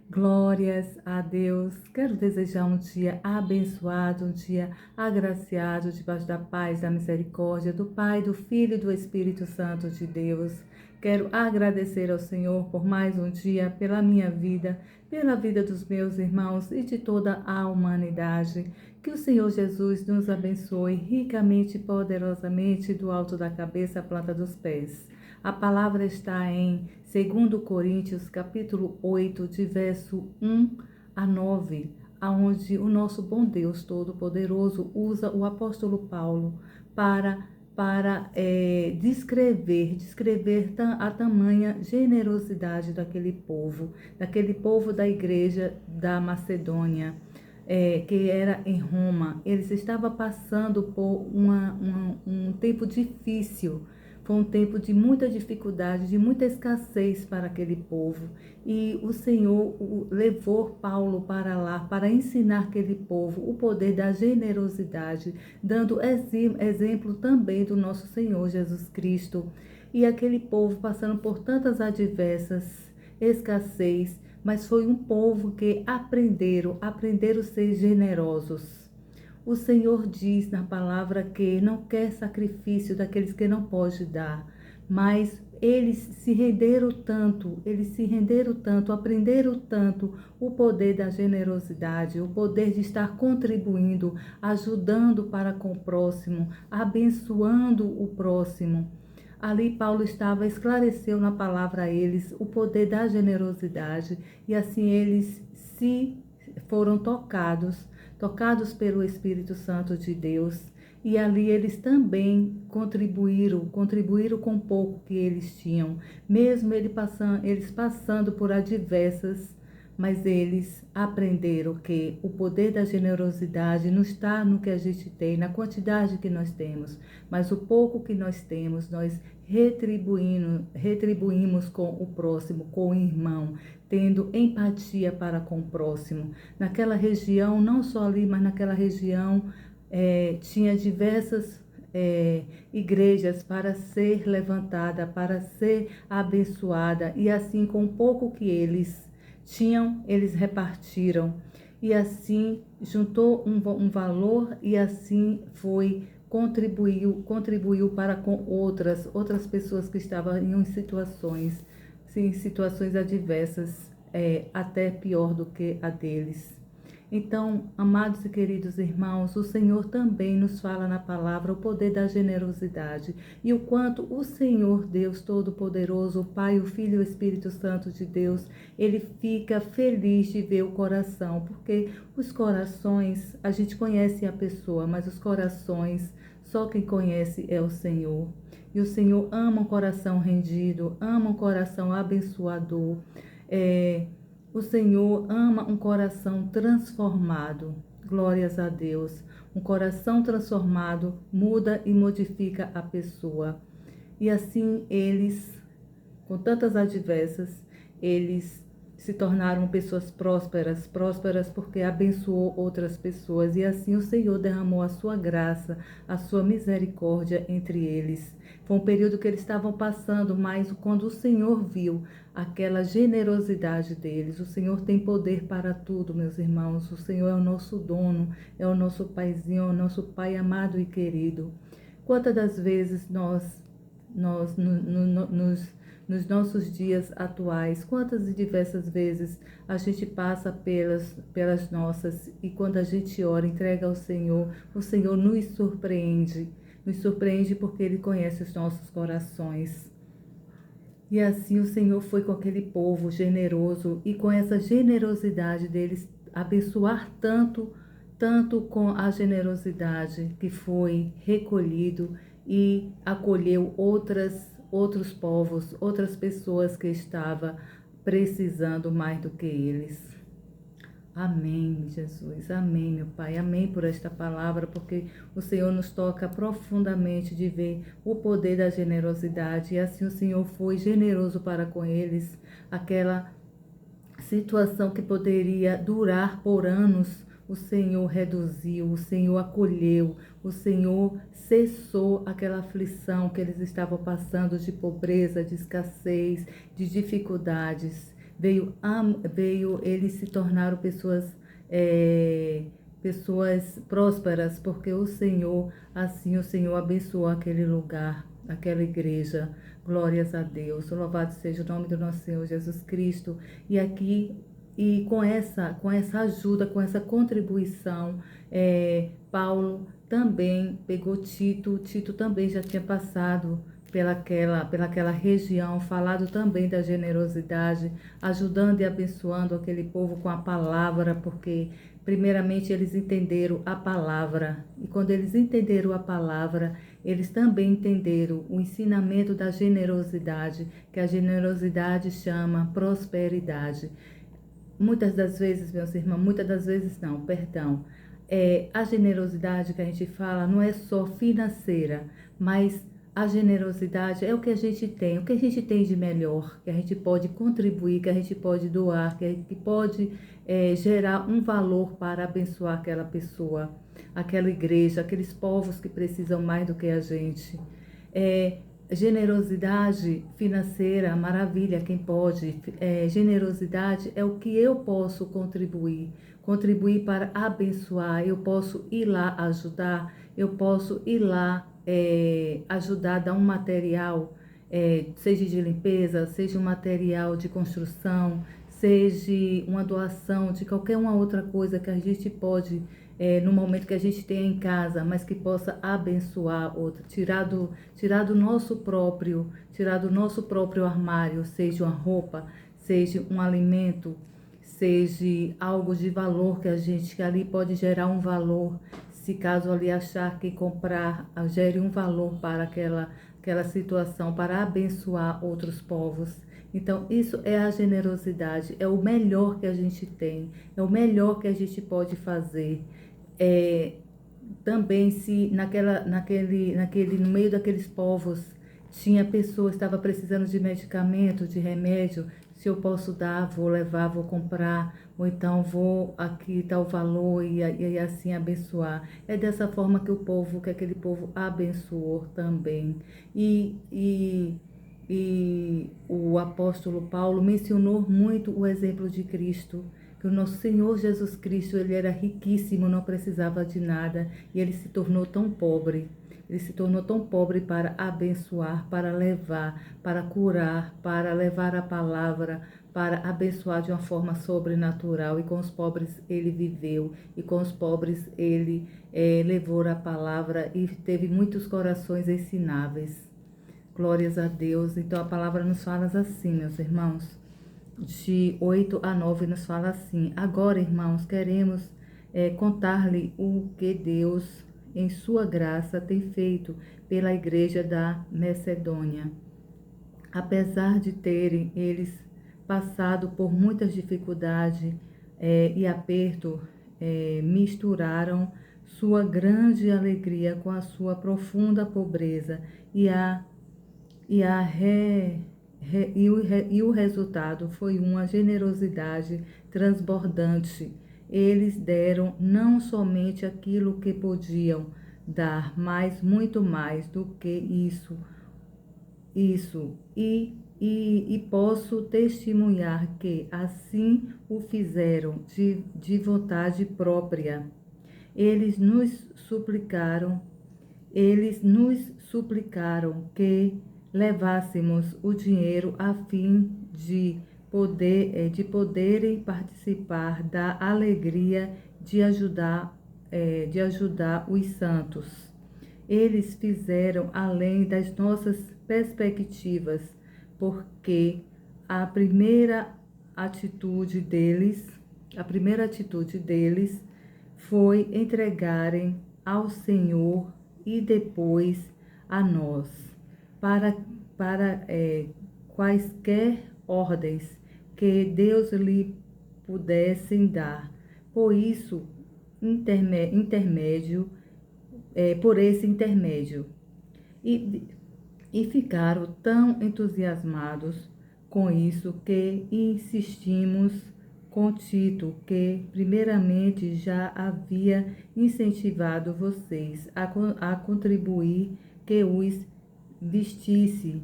Glórias a Deus. Quero desejar um dia abençoado, um dia agraciado, debaixo da paz, da misericórdia do Pai, do Filho e do Espírito Santo de Deus. Quero agradecer ao Senhor por mais um dia, pela minha vida, pela vida dos meus irmãos e de toda a humanidade. Que o Senhor Jesus nos abençoe ricamente e poderosamente do alto da cabeça à planta dos pés. A palavra está em 2 Coríntios, capítulo 8, de verso 1 a 9, aonde o nosso bom Deus Todo-Poderoso usa o apóstolo Paulo para descrever a tamanha generosidade daquele povo da igreja da Macedônia, que era em Roma. Eles estavam passando por um tempo difícil. Foi um tempo de muita dificuldade, de muita escassez para aquele povo. E o Senhor levou Paulo para lá, para ensinar aquele povo o poder da generosidade, dando exemplo também do nosso Senhor Jesus Cristo. E aquele povo passando por tantas adversas, escassez, mas foi um povo que aprenderam a ser generosos. O Senhor diz na palavra que não quer sacrifício daqueles que não pode dar, mas eles se renderam tanto, aprenderam tanto o poder da generosidade, o poder de estar contribuindo, ajudando para com o próximo, abençoando o próximo. Ali Paulo esclareceu na palavra a eles o poder da generosidade, e assim eles se foram tocados pelo Espírito Santo de Deus. E ali eles também contribuíram com o pouco que eles tinham, mesmo eles passando por adversas, mas eles aprenderam que o poder da generosidade não está no que a gente tem, na quantidade que nós temos, mas o pouco que nós temos, nós retribuímos com o próximo, com o irmão, tendo empatia para com o próximo. Naquela região, não só ali, mas naquela região, tinha diversas igrejas para ser levantada, para ser abençoada, e assim com o pouco que eles tinham, eles repartiram, e assim juntou um valor, e assim contribuiu para com outras pessoas que estavam em situações, sim, situações adversas, até pior do que a deles. Então, amados e queridos irmãos, o Senhor também nos fala na palavra o poder da generosidade e o quanto o Senhor Deus Todo-Poderoso, o Pai, o Filho e o Espírito Santo de Deus, ele fica feliz de ver o coração, porque os corações, a gente conhece a pessoa, mas os corações, só quem conhece é o Senhor. E o Senhor ama um coração rendido, ama um coração abençoador. O Senhor ama um coração transformado. Glórias a Deus. Um coração transformado muda e modifica a pessoa. E assim eles, com tantas adversas, eles se tornaram pessoas prósperas porque abençoou outras pessoas. E assim o Senhor derramou a sua graça, a sua misericórdia entre eles. Foi um período que eles estavam passando, mas quando o Senhor viu aquela generosidade deles, o Senhor tem poder para tudo, meus irmãos. O Senhor é o nosso dono, é o nosso paizinho, é o nosso Pai amado e querido. Quantas das vezes nos nossos dias atuais, quantas e diversas vezes a gente passa pelas nossas, e quando a gente ora, entrega ao Senhor, o Senhor nos surpreende porque Ele conhece os nossos corações. E assim o Senhor foi com aquele povo generoso, e com essa generosidade deles abençoar tanto com a generosidade que foi recolhido e acolheu outros povos, outras pessoas que estavam precisando mais do que eles. Amém, Jesus. Amém, meu Pai. Amém por esta palavra, porque o Senhor nos toca profundamente de ver o poder da generosidade. E assim o Senhor foi generoso para com eles. Aquela situação que poderia durar por anos, o Senhor reduziu, o Senhor acolheu, o Senhor cessou aquela aflição que eles estavam passando, de pobreza, de escassez, de dificuldades. veio eles se tornaram pessoas prósperas, porque o Senhor abençoou aquele lugar, aquela igreja. Glórias a Deus. Louvado seja o nome do nosso Senhor Jesus Cristo. E aqui, com essa ajuda, com essa contribuição, Paulo também pegou Tito. Tito também já tinha passado pelaquela região, falado também da generosidade, ajudando e abençoando aquele povo com a palavra, porque primeiramente eles entenderam a palavra, e quando eles entenderam a palavra, eles também entenderam o ensinamento da generosidade, que a generosidade chama prosperidade. Muitas das vezes, meus irmãos, muitas das vezes não, perdão. A generosidade que a gente fala não é só financeira, mas a generosidade é o que a gente tem, o que a gente tem de melhor, que a gente pode contribuir, que a gente pode doar, que pode gerar um valor para abençoar aquela pessoa, aquela igreja, aqueles povos que precisam mais do que a gente. Generosidade financeira, maravilha, quem pode. Generosidade é o que eu posso contribuir para abençoar. Eu posso ir lá ajudar, eu posso ir lá ajudar, dar um material, seja de limpeza, seja um material de construção, seja uma doação de qualquer uma outra coisa que a gente pode, no momento que a gente tenha em casa, mas que possa abençoar outro, tirar do nosso próprio armário, seja uma roupa, seja um alimento, seja algo de valor que ali pode gerar um valor, se caso ali achar que comprar gere um valor para aquela situação, para abençoar outros povos. Então, isso é a generosidade, é o melhor que a gente tem, é o melhor que a gente pode fazer. Também se no meio daqueles povos tinha pessoas que estavam precisando de medicamento, de remédio, se eu posso dar, vou levar, vou comprar, ou então vou aqui tal valor e assim abençoar. É dessa forma que aquele povo abençoou também. E o apóstolo Paulo mencionou muito o exemplo de Cristo, que o nosso Senhor Jesus Cristo, ele era riquíssimo, não precisava de nada, e ele se tornou tão pobre. Ele se tornou tão pobre para abençoar, para levar, para curar, para levar a palavra, para abençoar de uma forma sobrenatural. E com os pobres ele viveu, e com os pobres ele levou a palavra e teve muitos corações ensináveis. Glórias a Deus. Então a palavra nos fala assim, meus irmãos, de 8 a 9 nos fala assim: agora, irmãos, queremos contar-lhe o que Deus, em sua graça, tem feito pela igreja da Macedônia. Apesar de terem eles passado por muitas dificuldades e aperto, misturaram sua grande alegria com a sua profunda pobreza e o resultado foi uma generosidade transbordante. Eles deram não somente aquilo que podiam dar, mas muito mais do que isso. E posso testemunhar que assim o fizeram de vontade própria. Eles nos suplicaram que levássemos o dinheiro a fim de poderem participar da alegria de ajudar os santos. Eles fizeram além das nossas perspectivas, porque a primeira atitude deles foi entregarem ao Senhor e depois a nós, para quaisquer ordens que Deus lhe pudessem dar. Por isso, por esse intermédio. E ficaram tão entusiasmados com isso que insistimos com Tito, que primeiramente já havia incentivado vocês a contribuir, que vestisse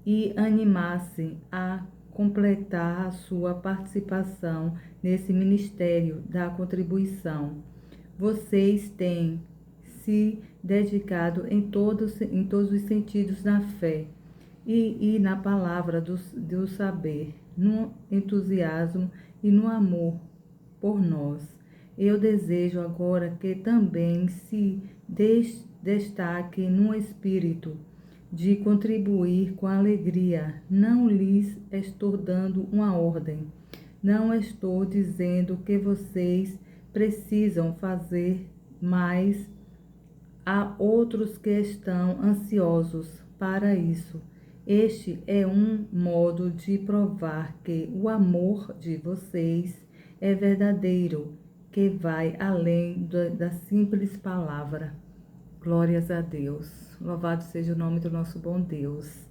e animassem a completar a sua participação nesse ministério da contribuição. Vocês têm se dedicado em todos os sentidos na fé e na palavra do saber, no entusiasmo e no amor por nós. Eu desejo agora que também se destaque no espírito de contribuir com alegria. Não lhes estou dando uma ordem. Não estou dizendo que vocês precisam fazer mais. Há outros que estão ansiosos para isso. Este é um modo de provar que o amor de vocês é verdadeiro, que vai além da simples palavra. Glórias a Deus. Louvado seja o nome do nosso bom Deus.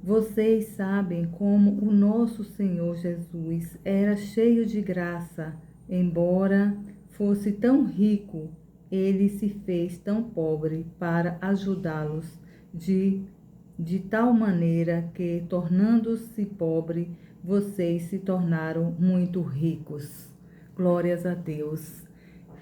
Vocês sabem como o nosso Senhor Jesus era cheio de graça, embora fosse tão rico, ele se fez tão pobre para ajudá-los, de tal maneira que, tornando-se pobre, vocês se tornaram muito ricos. Glórias a Deus.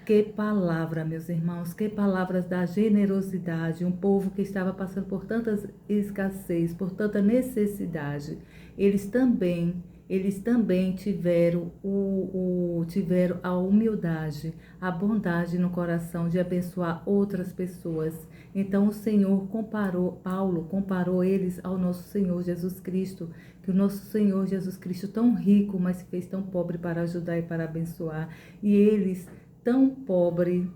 Que palavra, meus irmãos, que palavras da generosidade. Um povo que estava passando por tanta escassez, por tanta necessidade. Eles também tiveram tiveram a humildade, a bondade no coração de abençoar outras pessoas. Então o Senhor Paulo comparou eles ao nosso Senhor Jesus Cristo, que o nosso Senhor Jesus Cristo, tão rico, mas se fez tão pobre para ajudar e para abençoar. E eles, tão pobres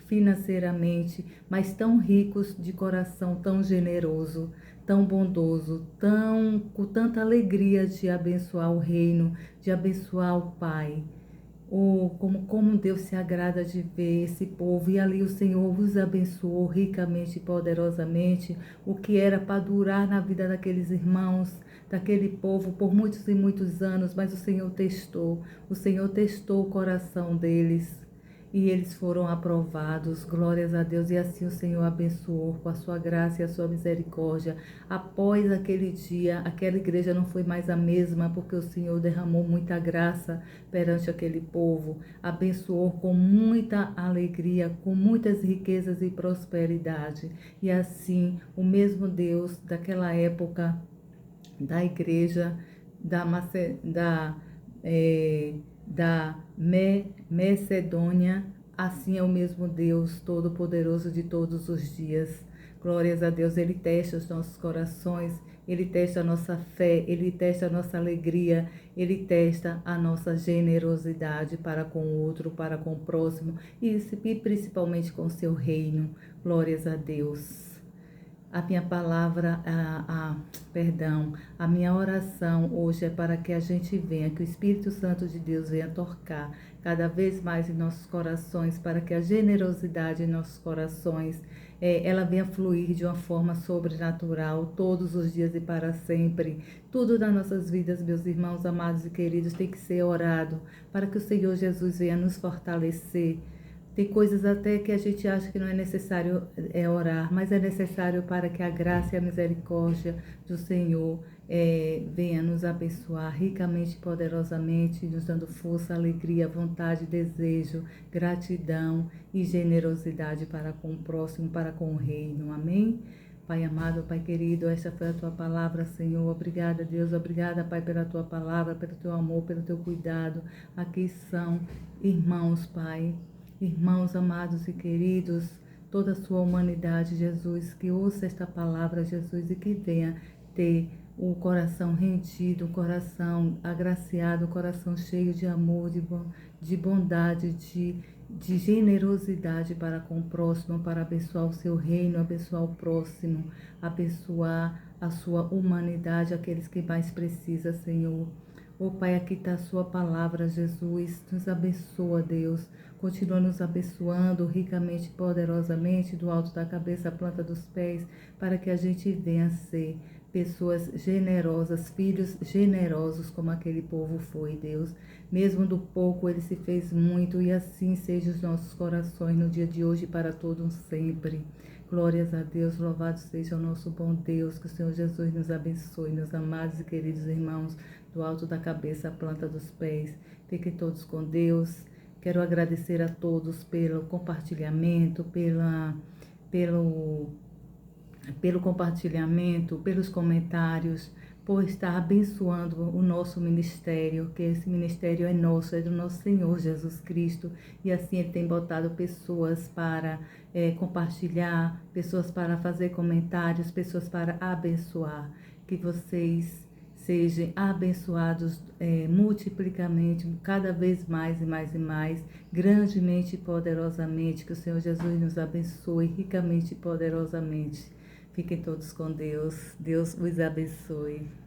financeiramente, mas tão ricos de coração, tão generoso, tão bondoso, com tanta alegria de abençoar o reino, de abençoar o Pai. Como Deus se agrada de ver esse povo. E ali o Senhor os abençoou ricamente e poderosamente, o que era para durar na vida daqueles irmãos, daquele povo por muitos e muitos anos, mas o Senhor testou o coração deles. E eles foram aprovados, glórias a Deus, e assim o Senhor abençoou com a sua graça e a sua misericórdia. Após aquele dia, aquela igreja não foi mais a mesma, porque o Senhor derramou muita graça perante aquele povo, abençoou com muita alegria, com muitas riquezas e prosperidade. E assim, o mesmo Deus daquela época, da igreja da Macedônia, assim é o mesmo Deus Todo-Poderoso de todos os dias. Glórias a Deus, Ele testa os nossos corações, Ele testa a nossa fé, Ele testa a nossa alegria, Ele testa a nossa generosidade para com o outro, para com o próximo e principalmente com o seu reino. Glórias a Deus. A minha palavra, a minha oração hoje é para que a gente venha, que o Espírito Santo de Deus venha tocar cada vez mais em nossos corações, para que a generosidade em nossos corações, ela venha fluir de uma forma sobrenatural, todos os dias e para sempre. Tudo nas nossas vidas, meus irmãos amados e queridos, tem que ser orado, para que o Senhor Jesus venha nos fortalecer. Tem coisas até que a gente acha que não é necessário orar, mas é necessário para que a graça e a misericórdia do Senhor venha nos abençoar ricamente e poderosamente, nos dando força, alegria, vontade, desejo, gratidão e generosidade para com o próximo, para com o reino. Amém? Pai amado, Pai querido, esta foi a Tua palavra, Senhor. Obrigada, Deus. Obrigada, Pai, pela Tua palavra, pelo Teu amor, pelo Teu cuidado. Aqui são irmãos, Pai. Irmãos amados e queridos, toda a sua humanidade, Jesus, que ouça esta palavra, Jesus, e que venha ter o coração rendido, o coração agraciado, o coração cheio de amor, de bondade, de generosidade para com o próximo, para abençoar o seu reino, abençoar o próximo, abençoar a sua humanidade, aqueles que mais precisam, Senhor. Oh Pai, aqui está a sua palavra, Jesus. Nos abençoa, Deus. Continua nos abençoando ricamente, poderosamente, do alto da cabeça à planta dos pés, para que a gente venha ser pessoas generosas, filhos generosos, como aquele povo foi, Deus. Mesmo do pouco, ele se fez muito, e assim seja os nossos corações no dia de hoje e para todo sempre. Glórias a Deus, louvado seja o nosso bom Deus, que o Senhor Jesus nos abençoe, meus amados e queridos irmãos, do alto da cabeça à planta dos pés. Fiquem todos com Deus. Quero agradecer a todos pelo compartilhamento, pelo compartilhamento, pelos comentários, por estar abençoando o nosso ministério, que esse ministério é nosso, é do nosso Senhor Jesus Cristo, e assim Ele tem botado pessoas para compartilhar, pessoas para fazer comentários, pessoas para abençoar. Que vocês sejam abençoados multiplicamente, cada vez mais e mais e mais, grandemente e poderosamente. Que o Senhor Jesus nos abençoe ricamente e poderosamente. Fiquem todos com Deus. Deus os abençoe.